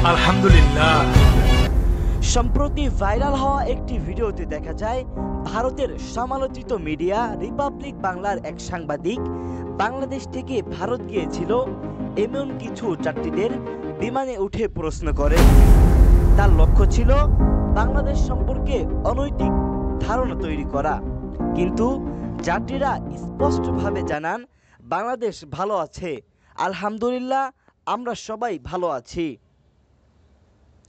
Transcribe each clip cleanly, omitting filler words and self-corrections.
আলহামদুলিল্লাহ। সম্প্রতি ভাইরাল হওয়া একটি ভিডিওতে দেখা যায় ভারতের সমালোচিত মিডিয়া রিপাবলিক বাংলার এক সাংবাদিক বাংলাদেশ থেকে ভারত গিয়েছিল এমন কিছু যাত্রীদের বিমানে উঠে প্রশ্ন করে। তার লক্ষ্য ছিল বাংলাদেশ সম্পর্কে অনৈতিক ধারণা তৈরি করা, কিন্তু যাত্রীরা স্পষ্টভাবে জানান বাংলাদেশ ভালো আছে, আলহামদুলিল্লাহ, আমরা সবাই ভালো আছি।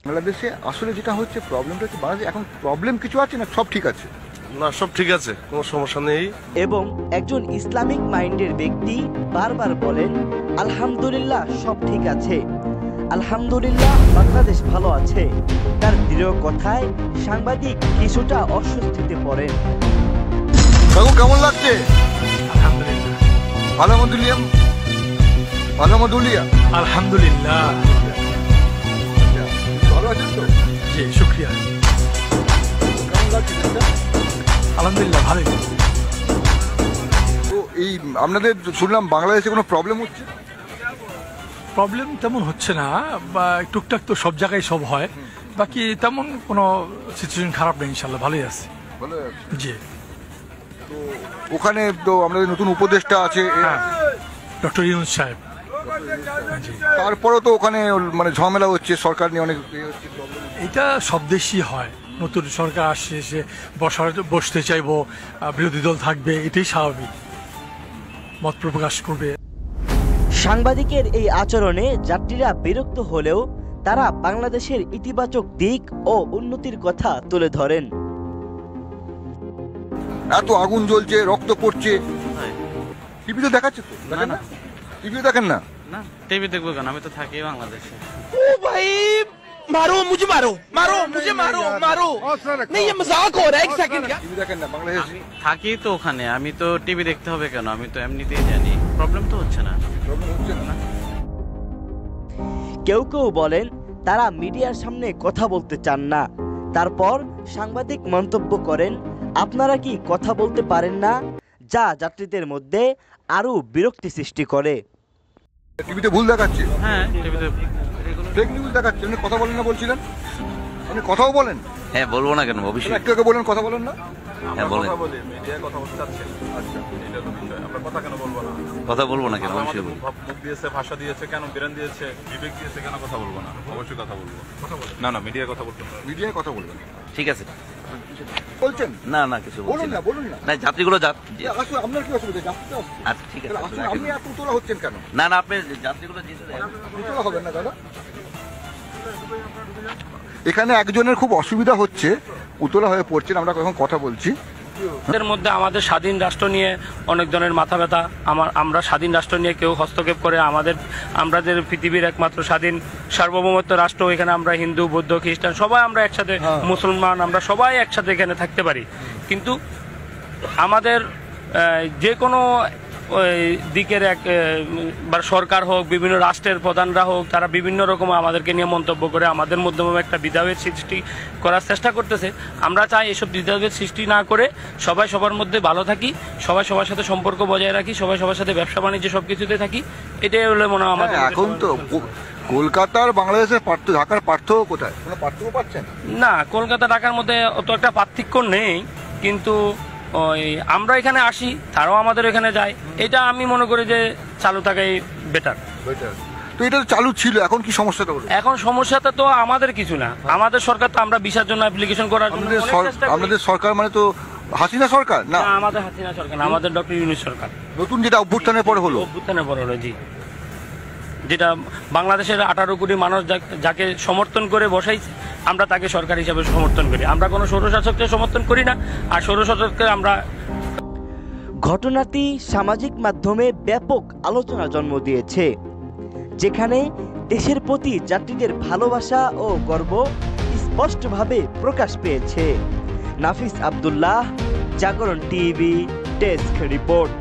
বাংলাদেশে আসলে যেটা হচ্ছে প্রবলেমটা হচ্ছে বাংলাদেশে এখন প্রবলেম কিছু আছে না, সব ঠিক আছে না, সব ঠিক আছে, কোনো সমস্যা নেই। এবং একজন ইসলামিক মাইন্ডের ব্যক্তি বারবার বলেন আলহামদুলিল্লাহ সব ঠিক আছে, আলহামদুলিল্লাহ বাংলাদেশ ভালো আছে। তার দৃঢ় কথায় সাংবাদিক কিছুটা অস্বস্তিতে পড়েন। কেমন লাগছে? আলহামদুলিল্লাহ। আলহামদুলিল্লাহ আলহামদুলিল্লাহ আলহামদুলিল্লাহ। ভালো আছেন তো? জি, শুকরিয়া। কেমন লাগছে? আলহামদুলিল্লাহ ভালোই। তো এই আপনাদের শুনলাম বাংলাদেশে কোনো প্রবলেম হচ্ছে? প্রবলেম তেমন হচ্ছে না, বা টুকটাক তো সব জায়গায় সব হয়, বাকি তেমন কোনো সিচুয়েশন খারাপ নেই, ইনশাল্লাহ ভালোই আছে। ভালো আছে। জি। তো ওখানে তো আমাদের নতুন উপদেষ্টা আছে, হ্যাঁ, ডক্টর ইউনূস সাহেব। জি। তারপরেও তো ওখানে মানে ঝামেলা হচ্ছে, সরকার নিয়ে অনেক এটা সব দেশই হয়, নতুন সরকার আসছে, সে বসতে চাইবো, বিরোধী দল থাকবে, এটাই স্বাভাবিক, মত প্রকাশ করবে। সাংবাদিকের এই আচরণে যাত্রীরা বিরক্ত হলেও তারা বাংলাদেশের ইতিবাচক দিক ও উন্নতির কথা তুলে ধরেন। এত আগুন জ্বলছে, রক্ত পড়ছে, টিভিতে দেখাচ্ছে তো? দেখেন না? টিভিতে দেখেন না? না, টিভি দেখবো কেন, আমি তো থাকি বাংলাদেশে। ओ भाई मारो मुझे, मारो मारो मुझे, मारो मारो नहीं, ये मजाक हो रहा है, एक सेकंड का। টিভি দেখেন না বাংলাদেশ? আমি থাকি তো ওখানে, আমি তো টিভি দেখতে হবে কেন, আমি তো এমনিতেই জানি প্রবলেম তো হচ্ছে না। প্রবলেম হচ্ছে না? কেউ কেউ বলেন তারা মিডিয়ার সামনে কথা বলতে চান না। তারপর সাংবাদিক মন্তব্য করেন, আপনারা কি কথা বলতে পারেন না, যা যাত্রীদের মধ্যে আরো বিরক্তি সৃষ্টি করে। টিভিতে ভুল দেখাচ্ছে, হ্যাঁ, টিভিতে ফেক নিউজ দেখাচ্ছে। আপনি কথা বলেন না বলছিলেন, আপনি কথাও বলেন? হ্যাঁ, বলবো না কেন, অবশ্যই। একটু আগে বলেন কথা বলেন না? হ্যাঁ, বলেন। আচ্ছা, কথা বলবো না কেন, অবশ্যই বলবো। মুখ দিয়েছে, ভাষা দিয়েছে, কেন বিরান দিয়েছে, বিবেক দিয়েছে, কেন কথা বলবো না? অবশ্যই কথা বলবো। না না, মিডিয়ায় কথা বলতে হবে। মিডিয়ায় কথা বলবেন? ঠিক আছে। বলছেন? না না, কিছু বলছি বলুন না। না, বলুন না। না, যাত্রীগুলো আসলে আপনার কি অসুবিধা? যাত্রীটা আসছে। আচ্ছা, ঠিক আছে। আসলে আপনি এত উতলা হচ্ছেন কেন? না না, আপনি যাত্রীগুলো যেতে দেন। উতলা হবেন না দাদা। এখানে একজনের খুব অসুবিধা হচ্ছে, উতলা হয়ে পড়ছেন, আমরা এখন কথা বলছি। এর মধ্যে আমাদের স্বাধীন রাষ্ট্র নিয়ে অনেক জনের মাথা ব্যথা। আমরা স্বাধীন রাষ্ট্র নিয়ে কেউ হস্তক্ষেপ করে আমাদের পৃথিবীর একমাত্র স্বাধীন সার্বভৌমত্ব রাষ্ট্র, এখানে আমরা হিন্দু, বৌদ্ধ, খ্রিস্টান সবাই আমরা একসাথে, মুসলমান, আমরা সবাই একসাথে এখানে থাকতে পারি। কিন্তু আমাদের যে কোনো দিকের সরকার হোক, বিভিন্ন রাষ্ট্রের প্রধানরা হোক, তারা বিভিন্ন রকম আমাদেরকে নিয়ে মন্তব্য করে আমাদের মধ্যে একটা দ্বিধাভেদ সৃষ্টি করার চেষ্টা করতেছে। আমরা চাই এসব দ্বিধাভেদ সৃষ্টি না করে সবাই সবার মধ্যে ভালো থাকি, সবাই সবার সাথে সম্পর্ক বজায় রাখি, সবাই সবার সাথে ব্যবসা বাণিজ্য সবকিছুতে থাকি, এটাই হলো মনে হয় আমাদের। এখন তো কলকাতার বাংলাদেশের ঢাকার পার্থক্য কোথায়? কোনো পার্থক্য পাচ্ছেন? না, কলকাতা ঢাকার মধ্যে অত একটা পার্থক্য নেই, কিন্তু আমরা এখানে আসি, তারাও আমাদের এখানে যায়, এটা আমি মনে করি যে চালু থাকাই বেটার। তো এটা চালু ছিল, এখন কি সমস্যাটা হলো? এখন সমস্যাটা তো আমাদের কিছু না, আমাদের সরকার তো আমরা ভিসার জন্য অ্যাপ্লিকেশন করার জন্য আমাদের সরকার মানে তো হাসিনা সরকার না? আমাদের হাসিনা সরকার না, আমাদের ডক্টর ইউনূস সরকার। নতুন যেটা অভ্যুত্থানের পরে হলো? অভ্যুত্থানের পরে হলো, জি। যেটা বাংলাদেশের 18 কোটি মানুষ যাকে সমর্থন করে বসাইছে, আমরা তাকে সরকার হিসাবে সমর্থন করি, আমরা কোনো স্বৈরশাসককে সমর্থন করি না। আর স্বৈরশাসককে আমরা। ঘটনাটি সামাজিক মাধ্যমে ব্যাপক আলোচনা জন্ম দিয়েছে, যেখানে দেশের প্রতি যাত্রীদের ভালোবাসা ও গর্ব স্পষ্টভাবে প্রকাশ পেয়েছে। নাফিস আব্দুল্লাহ, জাগরণ টিভি, ডেস্ক রিপোর্ট।